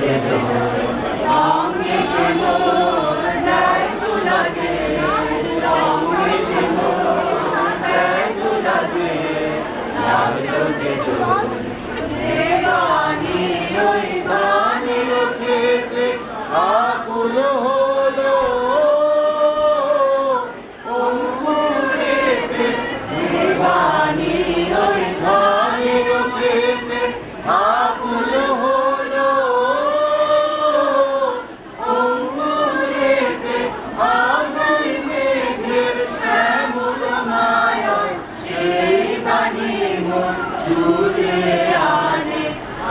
অঙ্গে সে মোর দেয় তুলা দে, অঙ্গে সে মোর দেয় তুলা দে, লাগলো যে জোর দেবানি ওই ধানের খেতে আকুল হলো অঙ্কুরেতে, দেবানি ওই ধানের খেতে আকুল হলো অঙ্কুরেতে, আজ ওই মেঘের শ্যামল মায়ায় সেই বাণী মোর ছুটে আনে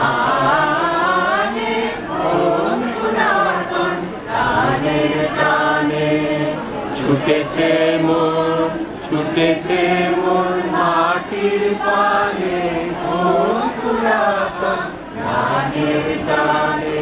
আনে অঙ্কুরাতন প্রাণের টানে। ছুটেছে মোর মাটির পানে অঙ্কুরাতন প্রাণের টানে।